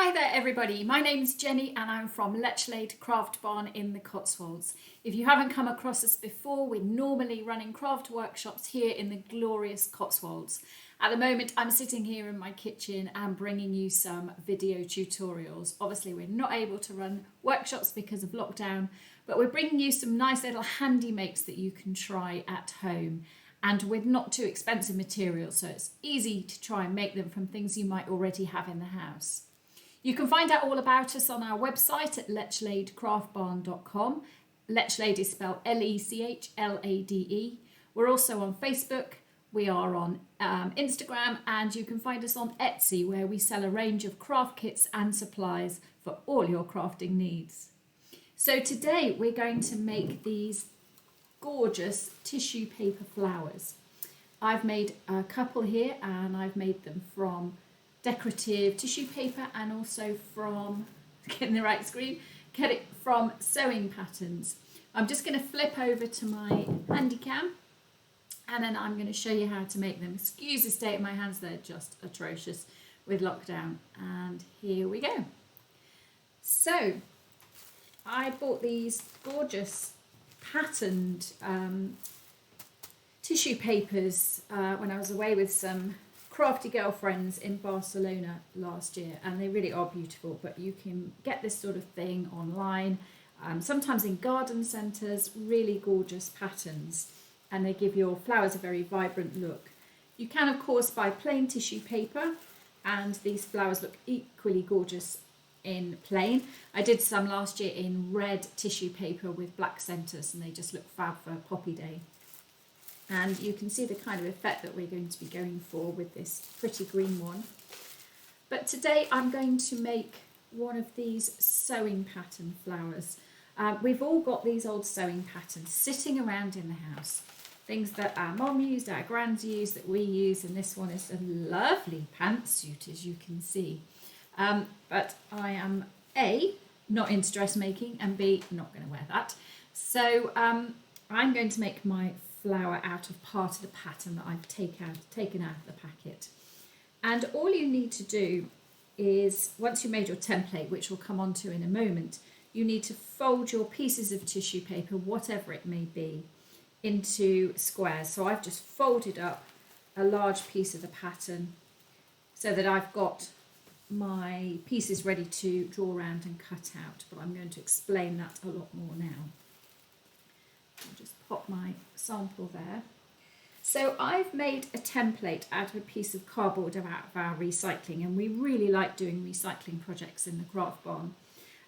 Hi there everybody, my name's Jenny and I'm from Lechlade Craft Barn in the Cotswolds. If you haven't come across us before, we're normally running craft workshops here in the glorious Cotswolds. At the moment I'm sitting here in my kitchen and bringing you some video tutorials. Obviously we're not able to run workshops because of lockdown, but we're bringing you some nice little handy makes that you can try at home. And with not too expensive materials, so it's easy to try and make them from things you might already have in the house. You can find out all about us on our website at lechladeCraftBarn.com. Lechlade is spelled Lechlade. We're also on Facebook, we are on Instagram, and you can find us on Etsy, where we sell a range of craft kits and supplies for all your crafting needs. So today we're going to make these gorgeous tissue paper flowers. I've made a couple here and I've made them from decorative tissue paper and also from, getting the right screen, get it from sewing patterns. I'm just going to flip over to my handy cam and then I'm going to show you how to make them. Excuse the state of my hands, they're just atrocious with lockdown. And here we go. So I bought these gorgeous patterned tissue papers when I was away with some crafty girlfriends in Barcelona last year, and they really are beautiful, but you can get this sort of thing online, sometimes in garden centres, really gorgeous patterns, and they give your flowers a very vibrant look. You can of course buy plain tissue paper, and these flowers look equally gorgeous in plain. I did some last year in red tissue paper with black centres and they just look fab for Poppy Day. And you can see the kind of effect that we're going to be going for with this pretty green one. But today I'm going to make one of these sewing pattern flowers. We've all got these old sewing patterns sitting around in the house. Things that our mum used, our grands used, that we use, and this one is a lovely pantsuit, as you can see. But I am A, not into dressmaking, and B, not going to wear that. So I'm going to make my flower out of part of the pattern that I've taken out of the packet. And all you need to do is, once you've made your template, which we'll come on to in a moment, you need to fold your pieces of tissue paper, whatever it may be, into squares. So I've just folded up a large piece of the pattern so that I've got my pieces ready to draw around and cut out, but I'm going to explain that a lot more now. I'll just pop my sample there. So I've made a template out of a piece of cardboard out of our recycling, and we really like doing recycling projects in the Craft Barn.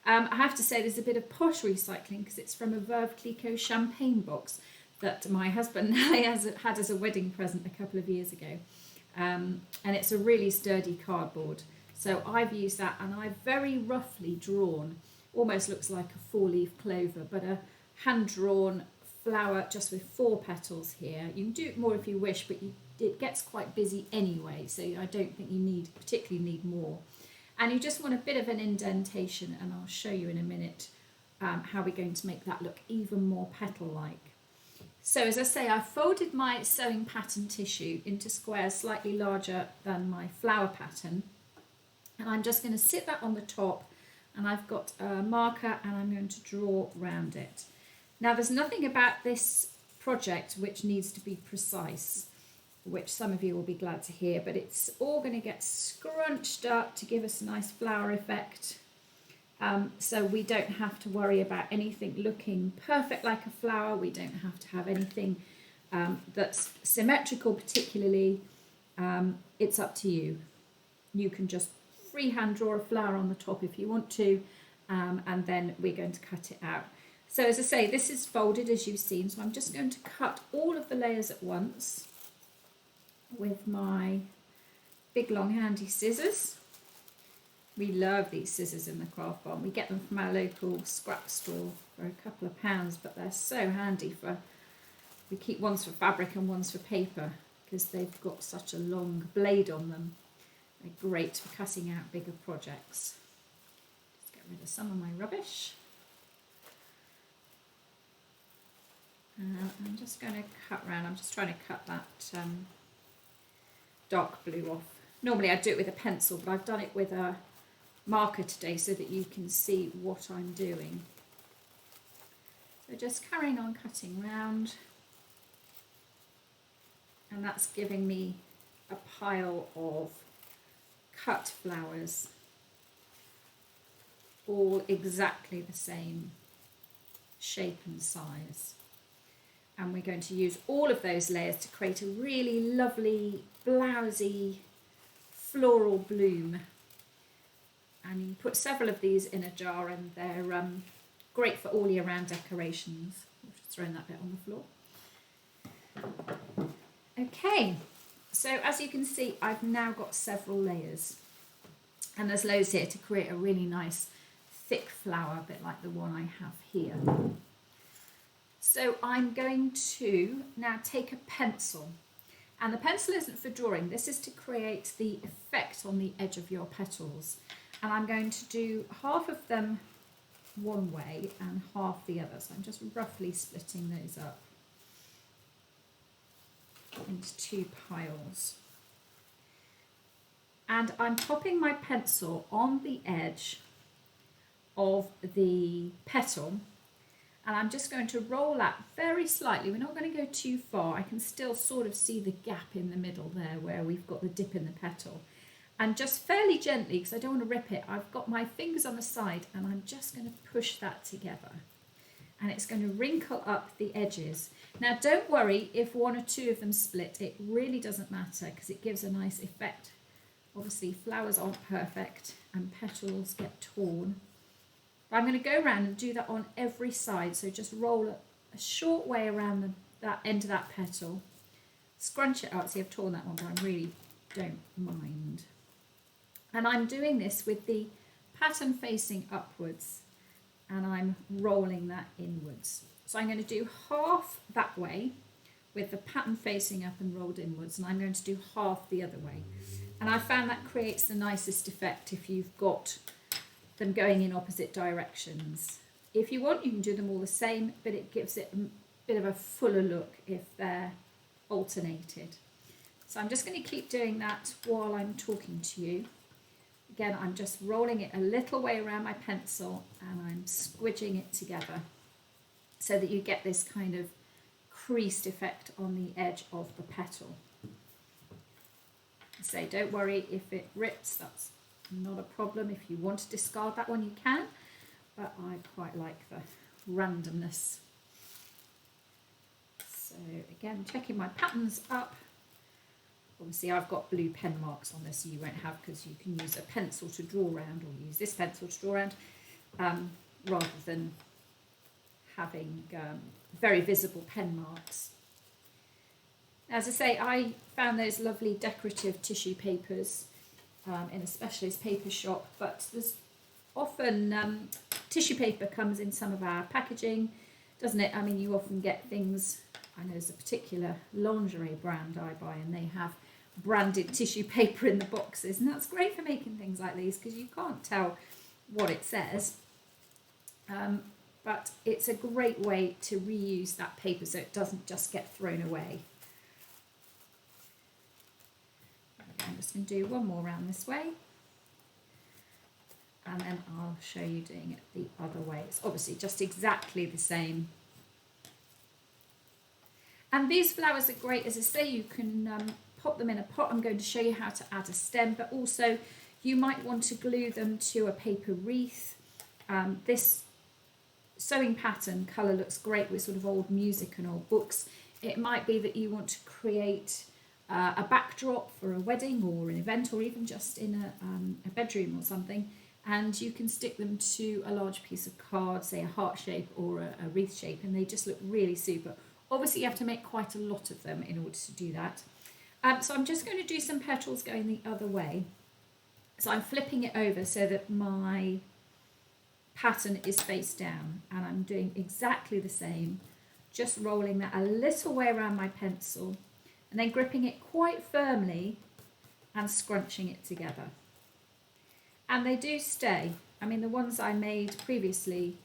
I have to say there's a bit of posh recycling because it's from a Veuve Clicquot champagne box that my husband had as a wedding present a couple of years ago. And it's a really sturdy cardboard. So I've used that, and I've very roughly drawn, almost looks like a four-leaf clover, but a hand-drawn flower just with 4 petals here. You can do it more if you wish, but it gets quite busy anyway, so I don't think you particularly need more. And you just want a bit of an indentation, and I'll show you in a minute how we're going to make that look even more petal-like. So as I say, I folded my sewing pattern tissue into squares slightly larger than my flower pattern, and I'm just going to sit that on the top, and I've got a marker and I'm going to draw around it. Now there's nothing about this project which needs to be precise, which some of you will be glad to hear, but it's all going to get scrunched up to give us a nice flower effect. So we don't have to worry about anything looking perfect like a flower. We don't have to have anything that's symmetrical particularly. It's up to you. You can just freehand draw a flower on the top if you want to, and then we're going to cut it out. So as I say, this is folded as you've seen, so I'm just going to cut all of the layers at once with my big long handy scissors. We love these scissors in the Craft Barn. We get them from our local scrap store for a couple of pounds, but they're so handy we keep ones for fabric and ones for paper because they've got such a long blade on them. They're great for cutting out bigger projects. Just get rid of some of my rubbish. I'm just going to cut round. I'm just trying to cut that dark blue off. Normally I do it with a pencil, but I've done it with a marker today so that you can see what I'm doing. So just carrying on cutting round, and that's giving me a pile of cut flowers, all exactly the same shape and size. And we're going to use all of those layers to create a really lovely blousy floral bloom. And you can put several of these in a jar, and they're great for all year round decorations. I've just thrown that bit on the floor. Okay, so as you can see, I've now got several layers, and there's loads here to create a really nice thick flower, a bit like the one I have here. So I'm going to now take a pencil, and the pencil isn't for drawing, this is to create the effect on the edge of your petals. And I'm going to do half of them one way and half the other. So I'm just roughly splitting those up into two piles. And I'm popping my pencil on the edge of the petal, and I'm just going to roll that very slightly. We're not going to go too far. I can still sort of see the gap in the middle there where we've got the dip in the petal. And just fairly gently, because I don't want to rip it, I've got my fingers on the side, and I'm just going to push that together. And it's going to wrinkle up the edges. Now don't worry if one or two of them split, it really doesn't matter because it gives a nice effect. Obviously flowers aren't perfect and petals get torn. But I'm going to go around and do that on every side, so just roll a short way around that end of that petal, scrunch it up. See, I've torn that one, but I really don't mind. And I'm doing this with the pattern facing upwards, and I'm rolling that inwards. So I'm going to do half that way with the pattern facing up and rolled inwards, and I'm going to do half the other way. And I found that creates the nicest effect if you've got them going in opposite directions. If you want, you can do them all the same, but it gives it a bit of a fuller look if they're alternated. So I'm just going to keep doing that while I'm talking to you. Again, I'm just rolling it a little way around my pencil, and I'm squidging it together so that you get this kind of creased effect on the edge of the petal. So don't worry if it rips, that's not a problem. If you want to discard that one, you can, but I quite like the randomness. So again, checking my patterns up. Obviously I've got blue pen marks on this, so you won't have, because you can use a pencil to draw around, or use this pencil to draw around, rather than having very visible pen marks. As I say, I found those lovely decorative tissue papers in a specialist paper shop, but there's often tissue paper comes in some of our packaging, doesn't it? I mean, you often get things, I know there's a particular lingerie brand I buy, and they have branded tissue paper in the boxes, and that's great for making things like these because you can't tell what it says. But it's a great way to reuse that paper so it doesn't just get thrown away. I'm just going to do one more round this way, and then I'll show you doing it the other way. It's obviously just exactly the same. And these flowers are great, as I say, you can pop them in a pot. I'm going to show you how to add a stem, but also you might want to glue them to a paper wreath. This sewing pattern colour looks great with sort of old music and old books. It might be that you want to create a backdrop for a wedding or an event, or even just in a bedroom or something, and you can stick them to a large piece of card, say a heart shape or a wreath shape, and they just look really super. Obviously you have to make quite a lot of them in order to do that. So I'm just going to do some petals going the other way. So I'm flipping it over so that my pattern is face down, and I'm doing exactly the same, just rolling that a little way around my pencil, and then gripping it quite firmly and scrunching it together. And they do stay. I mean, the ones I made previously,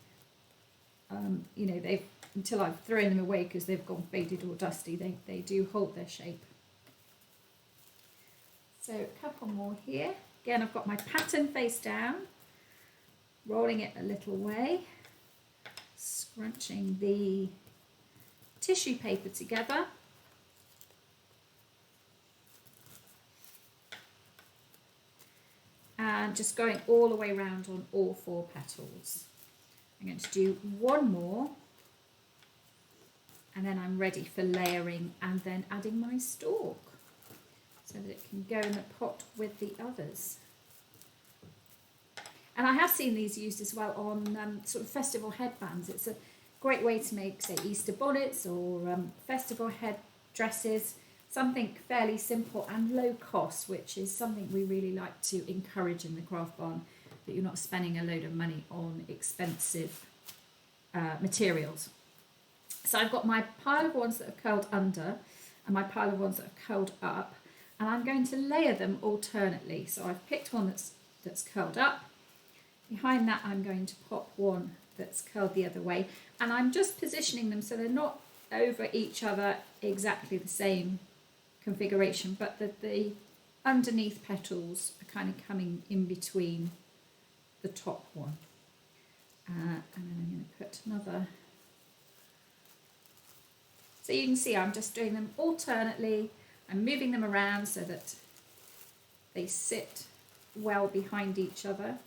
you know, they've, until I've thrown them away because they've gone faded or dusty, they do hold their shape. So a couple more here. Again, I've got my pattern face down, rolling it a little way, scrunching the tissue paper together. And just going all the way around on all 4 petals. I'm going to do one more, and then I'm ready for layering and then adding my stalk so that it can go in the pot with the others. And I have seen these used as well on sort of festival headbands. It's a great way to make, say, Easter bonnets or festival head dresses, something fairly simple and low cost, which is something we really like to encourage in the craft barn, that you're not spending a load of money on expensive materials. So I've got my pile of ones that are curled under and my pile of ones that are curled up, and I'm going to layer them alternately. So I've picked one that's curled up. Behind that I'm going to pop one that's curled the other way, and I'm just positioning them so they're not over each other exactly the same configuration, but that the underneath petals are kind of coming in between the top one. And then I'm going to put another. So you can see I'm just doing them alternately. I'm moving them around so that they sit well behind each other.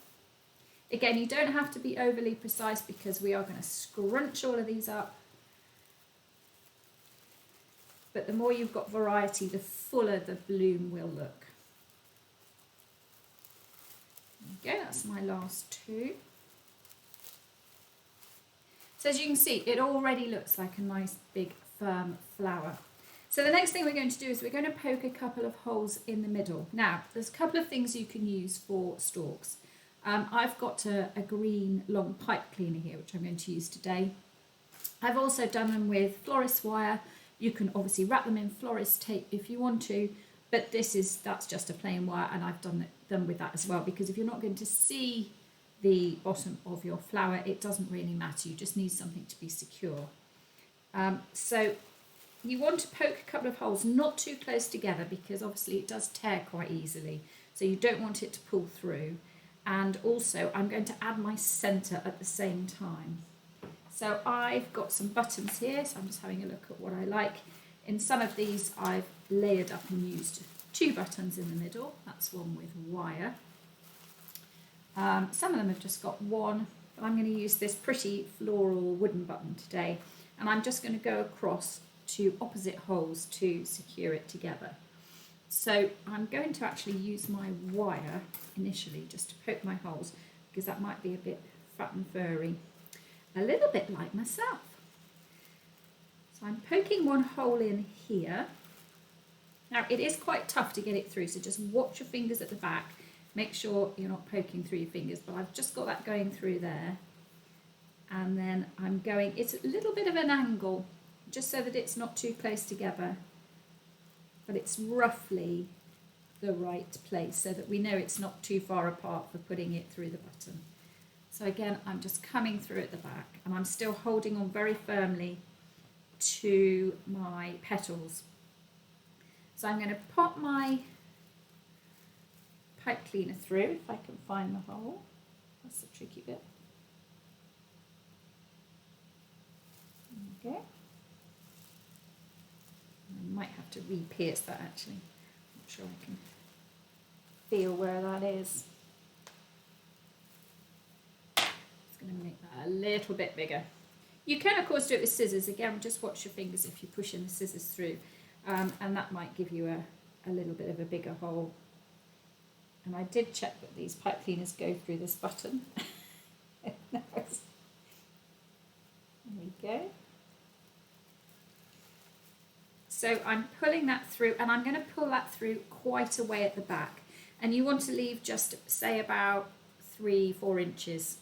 Again, you don't have to be overly precise because we are going to scrunch all of these up. But the more you've got variety, the fuller the bloom will look. There we go, that's my last 2. So as you can see, it already looks like a nice big firm flower. So the next thing we're going to do is we're going to poke a couple of holes in the middle. Now, there's a couple of things you can use for stalks. I've got a green long pipe cleaner here, which I'm going to use today. I've also done them with florist wire. You can obviously wrap them in florist tape if you want to, but that's just a plain wire, and I've done them with that as well, because if you're not going to see the bottom of your flower, it doesn't really matter. You just need something to be secure. So you want to poke a couple of holes, not too close together, because obviously it does tear quite easily. So you don't want it to pull through. And also I'm going to add my centre at the same time. So I've got some buttons here, so I'm just having a look at what I like. In some of these I've layered up and used 2 buttons in the middle. That's one with wire. Some of them have just got one, but I'm going to use this pretty floral wooden button today, and I'm just going to go across 2 opposite holes to secure it together. So I'm going to actually use my wire initially just to poke my holes, because that might be a bit fat and furry, a little bit like myself. So I'm poking one hole in here. Now it is quite tough to get it through, so just watch your fingers at the back. Make sure you're not poking through your fingers, but I've just got that going through there. And then I'm going, it's a little bit of an angle, just so that it's not too close together, but it's roughly the right place so that we know it's not too far apart for putting it through the button. So again, I'm just coming through at the back, and I'm still holding on very firmly to my petals. So I'm going to pop my pipe cleaner through, if I can find the hole. That's the tricky bit. Okay. I might have to re-pierce that actually. I'm not sure I can feel where that is. It's going to make that a little bit bigger. You can of course do it with scissors. Again, just watch your fingers if you're pushing the scissors through, and that might give you a little bit of a bigger hole. And I did check that these pipe cleaners go through this button. There we go. So I'm pulling that through, and I'm going to pull that through quite a way at the back. And you want to leave just, say, about 3-4 inches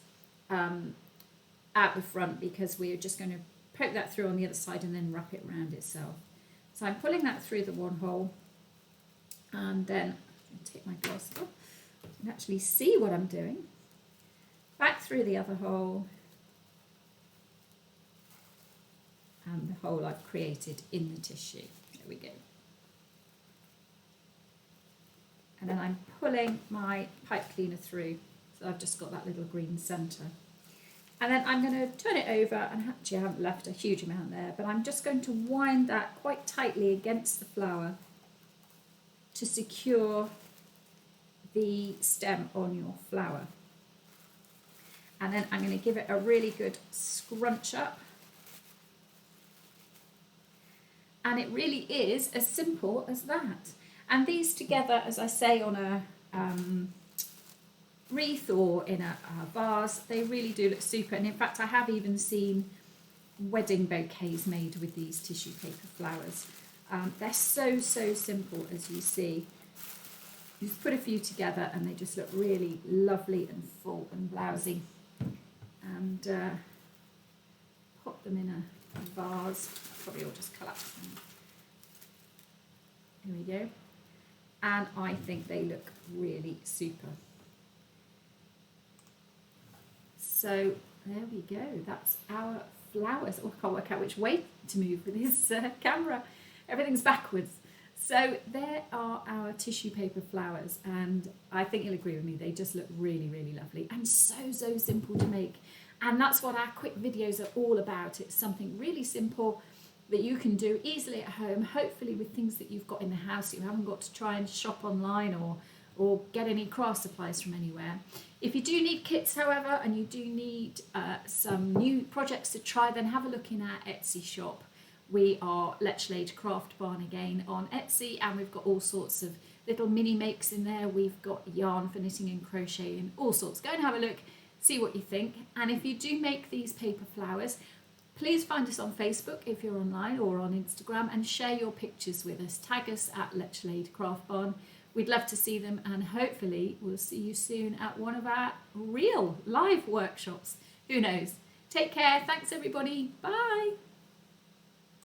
out the front, because we're just going to poke that through on the other side and then wrap it around itself. So I'm pulling that through the one hole, and then I'll take my glass off and actually see what I'm doing. Back through the other hole, and the hole I've created in the tissue. There we go. and then I'm pulling my pipe cleaner through. So I've just got that little green centre. And then I'm going to turn it over, and actually I haven't left a huge amount there, but I'm just going to wind that quite tightly against the flower to secure the stem on your flower. And then I'm going to give it a really good scrunch up. And it really is as simple as that. And these together, as I say, on a wreath or in a vase, they really do look super. And in fact, I have even seen wedding bouquets made with these tissue paper flowers. They're so simple, as you see. You just put a few together and they just look really lovely and full and blousy. And pop them in a vase. Probably all just collapse them. Here we go. And I think they look really super. So there we go, that's our flowers. Oh, I can't work out which way to move with this camera. Everything's backwards. So there are our tissue paper flowers, and I think you'll agree with me, they just look really lovely and so simple to make. And that's what our quick videos are all about. It's something really simple that you can do easily at home, hopefully with things that you've got in the house. You haven't got to try and shop online or get any craft supplies from anywhere. If you do need kits, however, and you do need some new projects to try, then have a look in our Etsy shop. We are Lechlade Craft Barn again on Etsy, and we've got all sorts of little mini makes in there. We've got yarn for knitting and crocheting, all sorts. Go and have a look, see what you think. And if you do make these paper flowers, please find us on Facebook if you're online, or on Instagram, and share your pictures with us. Tag us at Lechlade Craft Barn. We'd love to see them, and hopefully we'll see you soon at one of our real live workshops. Who knows? Take care. Thanks, everybody. Bye.